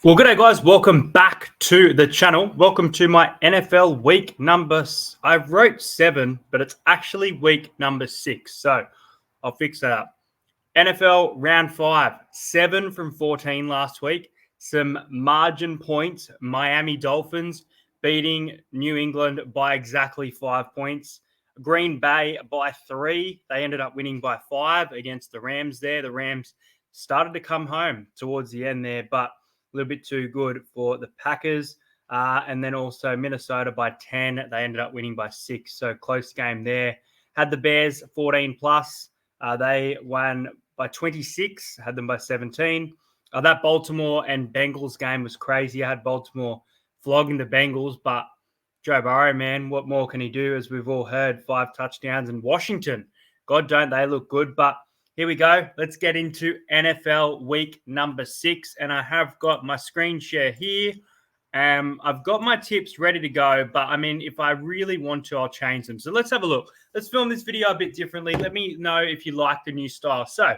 Well, good day, guys. Welcome back to the channel. Welcome to my NFL week number. I wrote 7, but it's actually week number 6. So I'll fix that up. NFL round 5, 7 from 14 last week. Some margin points. Miami Dolphins beating New England by exactly 5 points. Green Bay by 3. They ended up winning by 5 against the Rams there. The Rams started to come home towards the end there, but a little bit too good for the Packers. And then also Minnesota by 10. They ended up winning by 6. So close game there. Had the Bears 14 plus. They won by 26, had them by 17. That Baltimore and Bengals game was crazy. I had Baltimore flogging the Bengals, but Joe Burrow, man, what more can he do? As we've all heard, 5 touchdowns. And Washington, God, don't they look good. But here we go. Let's get into NFL week number 6. And I have got my screen share here. I've got my tips ready to go. But, I mean, if I really want to, I'll change them. So let's have a look. Let's film this video a bit differently. Let me know if you like the new style. So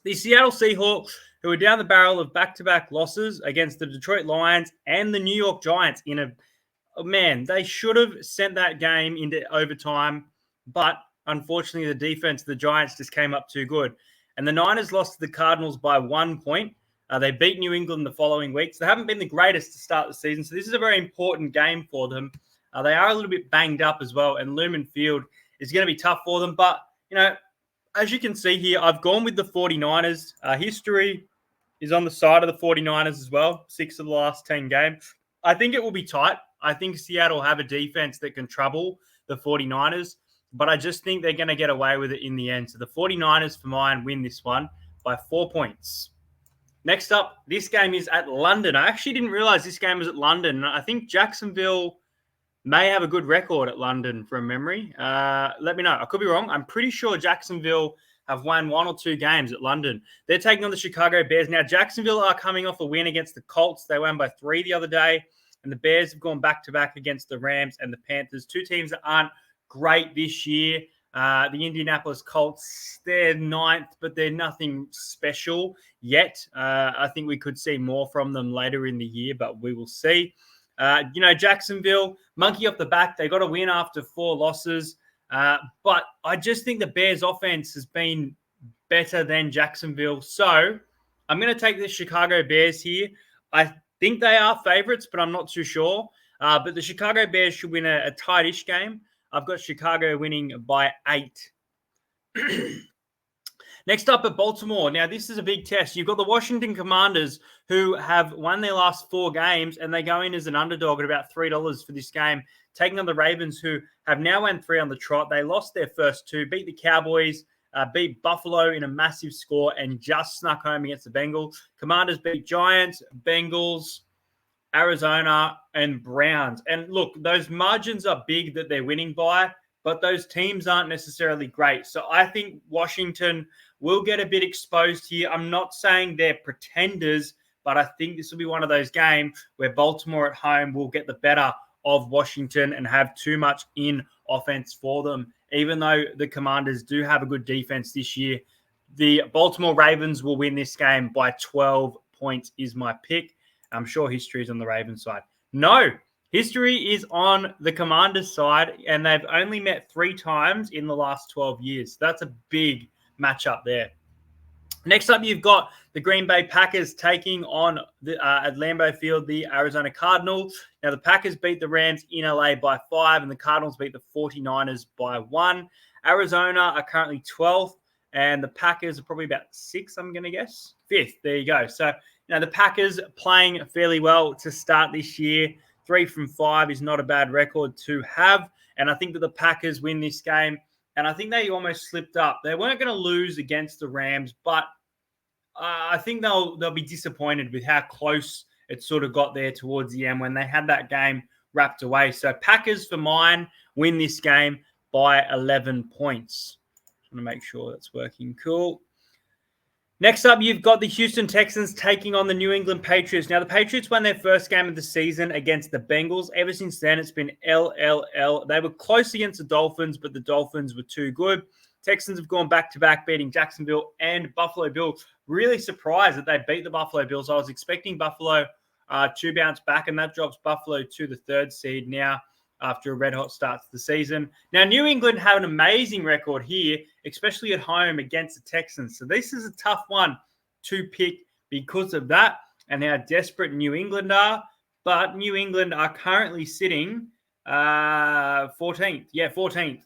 the Seattle Seahawks, who are down the barrel of back-to-back losses against the Detroit Lions and the New York Giants in a man, they should have sent that game into overtime, but unfortunately the defense of the Giants just came up too good. And the Niners lost to the Cardinals by 1 point. They beat New England the following week. So they haven't been the greatest to start the season. So this is a very important game for them. They are a little bit banged up as well, and Lumen Field is going to be tough for them. But, you know, as you can see here, I've gone with the 49ers. History is on the side of the 49ers as well. 6 of the last 10 games. I think it will be tight. I think Seattle have a defense that can trouble the 49ers, but I just think they're going to get away with it in the end. So the 49ers, for mine, win this one by 4 points. Next up, this game is at London. I actually didn't realize this game was at London. I think Jacksonville may have a good record at London from memory. Let me know. I could be wrong. I'm pretty sure Jacksonville have won 1 or 2 games at London. They're taking on the Chicago Bears. Now, Jacksonville are coming off a win against the Colts. They won by 3 the other day. And the Bears have gone back-to-back against the Rams and the Panthers, 2 teams that aren't great this year. The Indianapolis Colts, they're 9th, but they're nothing special yet. I think we could see more from them later in the year, but we will see. Jacksonville, monkey off the back. They got a win after 4 losses. But I just think the Bears' offense has been better than Jacksonville. So I'm going to take the Chicago Bears here. I think they are favorites, but I'm not too sure. But the Chicago Bears should win a tight-ish game. I've got Chicago winning by 8. Next up at Baltimore. Now, this is a big test. You've got the Washington Commanders, who have won their last 4 games, and they go in as an underdog at about $3 for this game, taking on the Ravens, who have now won 3 on the trot. They lost their first 2, beat the Cowboys, beat Buffalo in a massive score, and just snuck home against the Bengals. Commanders beat Giants, Bengals, Arizona, and Browns. And look, those margins are big that they're winning by, but those teams aren't necessarily great. So I think Washington will get a bit exposed here. I'm not saying they're pretenders, but I think this will be one of those games where Baltimore at home will get the better of Washington and have too much in offense for them. Even though the Commanders do have a good defense this year, the Baltimore Ravens will win this game by 12 points is my pick. I'm sure history is on the Ravens side. No, history is on the Commanders side, and they've only met 3 times in the last 12 years. That's a big matchup there. Next up, you've got the Green Bay Packers taking on at Lambeau Field the Arizona Cardinals. Now, the Packers beat the Rams in LA by 5, and the Cardinals beat the 49ers by 1. Arizona are currently 12th, and the Packers are probably about 6th, I'm going to guess. 5th, there you go. So, the Packers playing fairly well to start this year. 3 from 5 is not a bad record to have, and I think that the Packers win this game. And I think they almost slipped up. They weren't going to lose against the Rams, but I think they'll be disappointed with how close it sort of got there towards the end when they had that game wrapped away. So Packers, for mine, win this game by 11 points. Just want to make sure that's working. Cool. Next up, you've got the Houston Texans taking on the New England Patriots. Now, the Patriots won their first game of the season against the Bengals. Ever since then, it's been LLL. They were close against the Dolphins, but the Dolphins were too good. Texans have gone back-to-back, beating Jacksonville and Buffalo Bills. Really surprised that they beat the Buffalo Bills. I was expecting Buffalo to bounce back, and that drops Buffalo to the 3rd seed now after a red-hot start to the season. Now, New England have an amazing record here, especially at home against the Texans. So this is a tough one to pick because of that and how desperate New England are. But New England are currently sitting 14th. Yeah, 14th.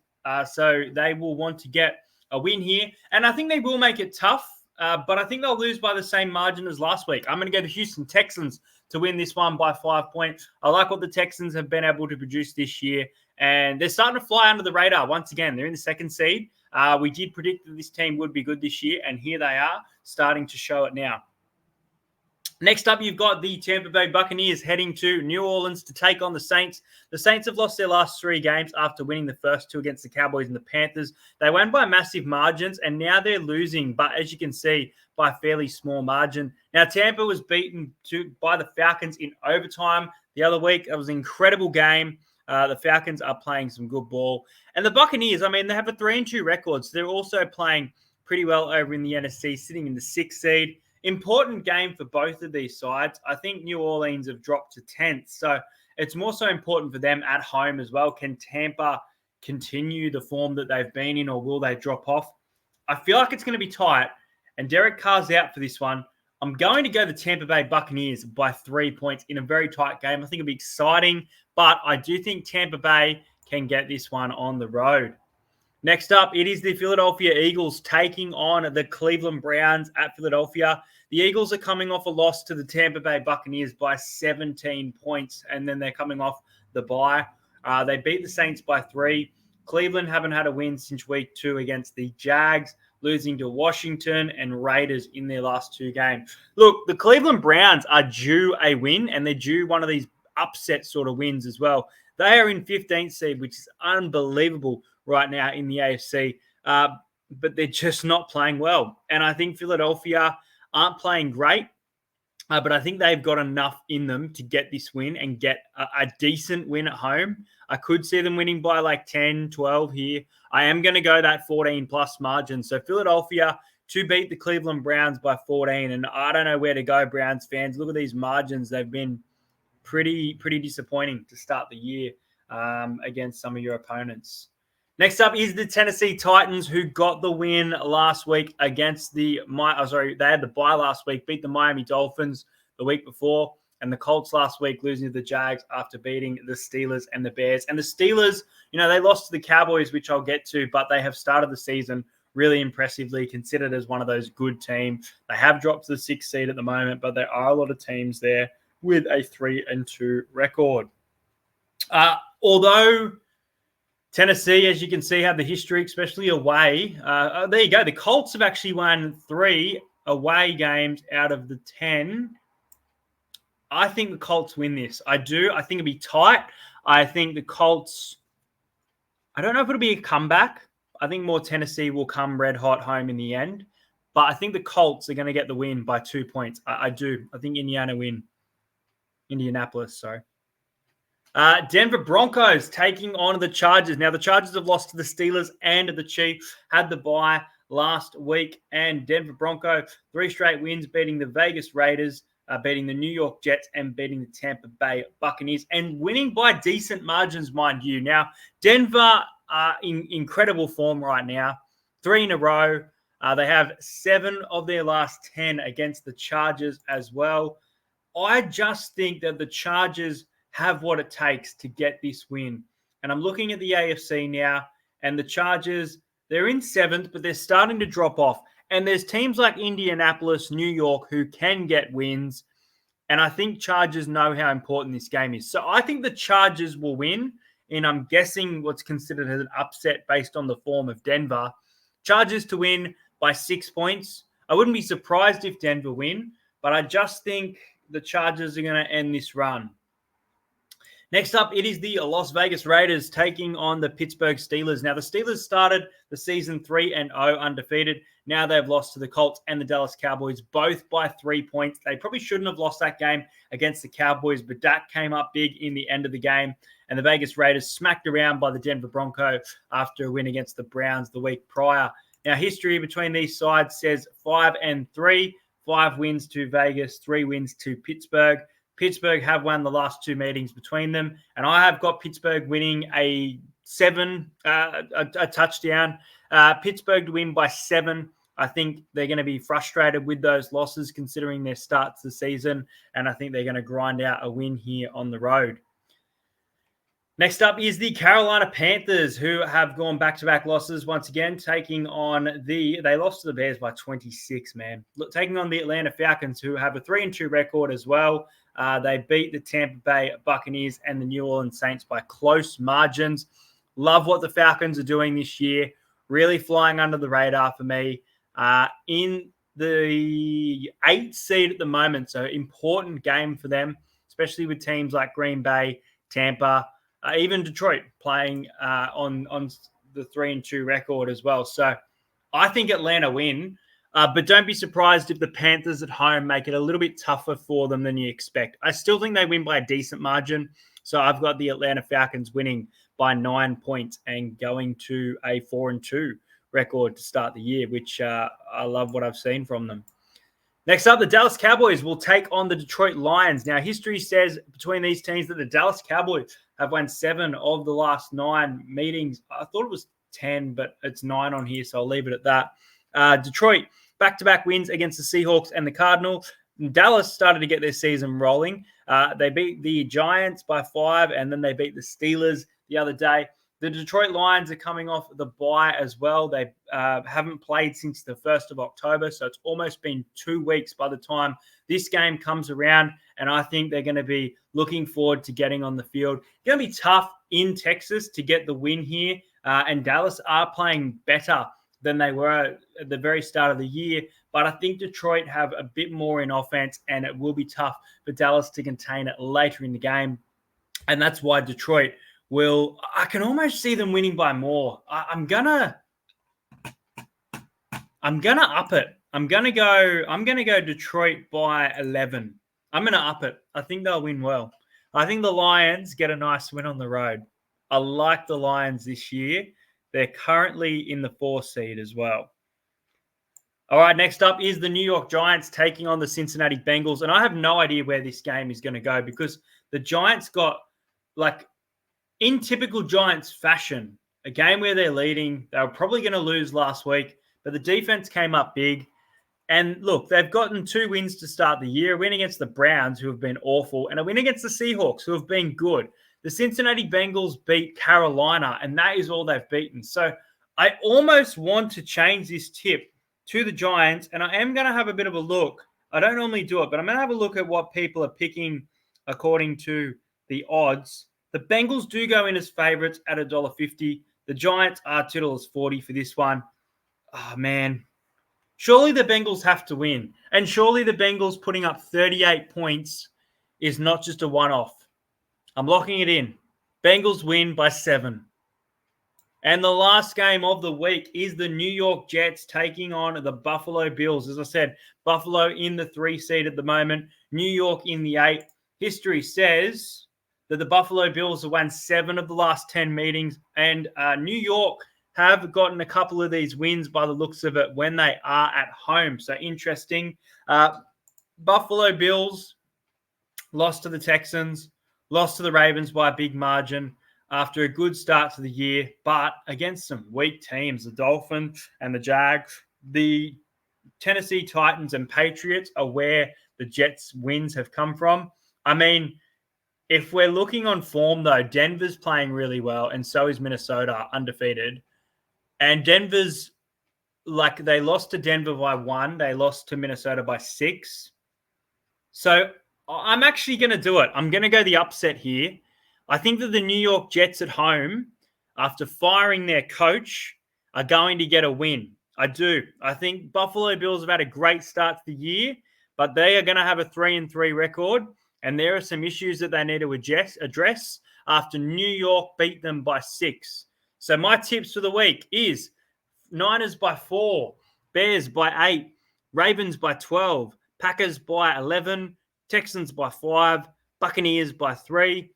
So they will want to get a win here. And I think they will make it tough, but I think they'll lose by the same margin as last week. I'm going to go the Houston Texans to win this one by 5 points. I like what the Texans have been able to produce this year, and they're starting to fly under the radar once again. They're in the 2nd seed. We did predict that this team would be good this year, and here they are starting to show it now. Next up, you've got the Tampa Bay Buccaneers heading to New Orleans to take on the Saints. The Saints have lost their last 3 games after winning the first 2 against the Cowboys and the Panthers. They won by massive margins, and now they're losing, but as you can see, by a fairly small margin. Now, Tampa was beaten by the Falcons in overtime the other week. It was an incredible game. The Falcons are playing some good ball. And the Buccaneers, I mean, they have a 3-2 record, so they're also playing pretty well over in the NFC, sitting in the 6th seed. Important game for both of these sides. I think New Orleans have dropped to 10th, so it's more so important for them at home as well. Can Tampa continue the form that they've been in, or will they drop off? I feel like it's going to be tight, and Derek Carr's out for this one. I'm going to go the Tampa Bay Buccaneers by 3 points in a very tight game. I think it'll be exciting, but I do think Tampa Bay can get this one on the road. Next up, it is the Philadelphia Eagles taking on the Cleveland Browns at Philadelphia. The Eagles are coming off a loss to the Tampa Bay Buccaneers by 17 points, and then they're coming off the bye. They beat the Saints by 3. Cleveland haven't had a win since week 2 against the Jags, losing to Washington and Raiders in their last 2 games. Look, the Cleveland Browns are due a win, and they're due one of these upset sort of wins as well. They are in 15th seed, which is unbelievable right now in the AFC, but they're just not playing well. And I think Philadelphia aren't playing great, but I think they've got enough in them to get this win and get a decent win at home. I could see them winning by like 10, 12 here. I am going to go that 14-plus margin. So Philadelphia to beat the Cleveland Browns by 14, and I don't know where to go, Browns fans. Look at these margins. They've been pretty disappointing to start the year against some of your opponents. Next up is the Tennessee Titans, who got the win last week against they had the bye last week, beat the Miami Dolphins the week before, and the Colts last week losing to the Jags after beating the Steelers and the Bears. And the Steelers, they lost to the Cowboys, which I'll get to, but they have started the season really impressively, considered as one of those good teams. They have dropped to the 6th seed at the moment, but there are a lot of teams there with a 3-2 record. Although Tennessee, as you can see, have the history, especially away. There you go. The Colts have actually won 3 away games out of the 10. I think the Colts win this. I do. I think it'll be tight. I think the Colts, I don't know if it'll be a comeback. I think more Tennessee will come red hot home in the end. But I think the Colts are going to get the win by 2 points. I do. I think Indianapolis, sorry. Denver Broncos taking on the Chargers. Now, the Chargers have lost to the Steelers and the Chiefs, had the bye last week. And Denver Broncos, 3 straight wins, beating the Vegas Raiders, beating the New York Jets, and beating the Tampa Bay Buccaneers, and winning by decent margins, mind you. Now, Denver are in incredible form right now, 3 in a row. They have 7 of their last 10 against the Chargers as well. I just think that the Chargers have what it takes to get this win. And I'm looking at the AFC now, and the Chargers, they're in 7th, but they're starting to drop off. And there's teams like Indianapolis, New York, who can get wins. And I think Chargers know how important this game is. So I think the Chargers will win, and I'm guessing what's considered as an upset based on the form of Denver. Chargers to win by 6 points. I wouldn't be surprised if Denver win, but I just think the Chargers are going to end this run. Next up, it is the Las Vegas Raiders taking on the Pittsburgh Steelers. Now, the Steelers started the season 3-0 undefeated. Now they've lost to the Colts and the Dallas Cowboys, both by 3 points. They probably shouldn't have lost that game against the Cowboys, but Dak came up big in the end of the game. And the Vegas Raiders smacked around by the Denver Broncos after a win against the Browns the week prior. Now, history between these sides says 5-3, 5 wins to Vegas, 3 wins to Pittsburgh. Pittsburgh have won the last 2 meetings between them, and I have got Pittsburgh winning a touchdown. Pittsburgh to win by 7. I think they're going to be frustrated with those losses considering their start to the season, and I think they're going to grind out a win here on the road. Next up is the Carolina Panthers, who have gone back-to-back losses once again, taking on they lost to the Bears by 26, man. Taking on the Atlanta Falcons, who have a 3-2 record as well. They beat the Tampa Bay Buccaneers and the New Orleans Saints by close margins. Love what the Falcons are doing this year. Really flying under the radar for me. In the 8th seed at the moment, so important game for them, especially with teams like Green Bay, Tampa, even Detroit playing on the 3-2 record as well. So I think Atlanta win, but don't be surprised if the Panthers at home make it a little bit tougher for them than you expect. I still think they win by a decent margin. So I've got the Atlanta Falcons winning by 9 points and going to a 4-2 record to start the year, which I love what I've seen from them. Next up, the Dallas Cowboys will take on the Detroit Lions. Now, history says between these teams that the Dallas Cowboys have won 7 of the last 9 meetings. I thought it was 10, but it's 9 on here, so I'll leave it at that. Detroit, back-to-back wins against the Seahawks and the Cardinals. Dallas started to get their season rolling. They beat the Giants by 5, and then they beat the Steelers the other day. The Detroit Lions are coming off the bye as well. They haven't played since the 1st of October, so it's almost been 2 weeks by the time this game comes around, and I think they're going to be looking forward to getting on the field. It's going to be tough in Texas to get the win here, and Dallas are playing better than they were at the very start of the year, but I think Detroit have a bit more in offense, and it will be tough for Dallas to contain it later in the game, and that's why Detroit I can almost see them winning by more. I'm gonna up it. I'm gonna go Detroit by 11. I'm gonna up it. I think they'll win well. I think the Lions get a nice win on the road. I like the Lions this year. They're currently in the 4th seed as well. All right, next up is the New York Giants taking on the Cincinnati Bengals. And I have no idea where this game is going to go because the Giants got, in typical Giants fashion, a game where they're leading. They were probably going to lose last week, but the defense came up big. And look, they've gotten 2 wins to start the year, a win against the Browns, who have been awful, and a win against the Seahawks, who have been good. The Cincinnati Bengals beat Carolina, and that is all they've beaten. So I almost want to change this tip to the Giants, and I am going to have a bit of a look. I don't normally do it, but I'm going to have a look at what people are picking according to the odds. The Bengals do go in as favorites at $1.50. The Giants are $2.40 for this one. Oh, man. Surely the Bengals have to win. And surely the Bengals putting up 38 points is not just a one-off. I'm locking it in. Bengals win by 7. And the last game of the week is the New York Jets taking on the Buffalo Bills. As I said, Buffalo in the 3 seed at the moment. New York in the 8. History says that the Buffalo Bills have won 7 of the last 10 meetings, and New York have gotten a couple of these wins by the looks of it when they are at home. So interesting. Buffalo Bills lost to the Texans, lost to the Ravens by a big margin after a good start to the year, but against some weak teams, the Dolphins and the Jags. The Tennessee Titans and Patriots are where the Jets' wins have come from. I mean, if we're looking on form, though, Denver's playing really well, and so is Minnesota, undefeated. And Denver's, they lost to Denver by 1. They lost to Minnesota by 6. So I'm actually going to do it. I'm going to go the upset here. I think that the New York Jets at home, after firing their coach, are going to get a win. I do. I think Buffalo Bills have had a great start to the year, but they are going to have a 3-3 record. And there are some issues that they need to address after New York beat them by 6. So my tips for the week is Niners by 4, Bears by 8, Ravens by 12, Packers by 11, Texans by 5, Buccaneers by 3,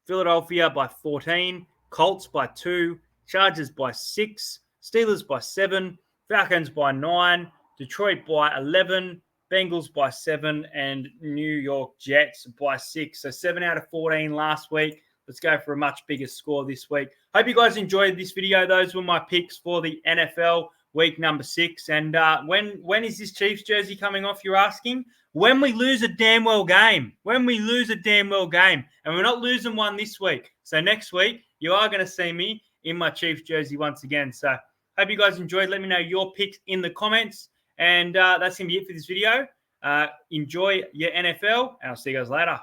Philadelphia by 14, Colts by 2, Chargers by 6, Steelers by 7, Falcons by 9, Detroit by 11, Bengals by 7, and New York Jets by 6. So 7 out of 14 last week. Let's go for a much bigger score this week. Hope you guys enjoyed this video. Those were my picks for the NFL week number 6. And when is this Chiefs jersey coming off, you're asking? When we lose a damn well game. When we lose a damn well game. And we're not losing one this week. So next week, you are going to see me in my Chiefs jersey once again. So hope you guys enjoyed. Let me know your picks in the comments. And that's going to be it for this video. Enjoy your NFL, and I'll see you guys later.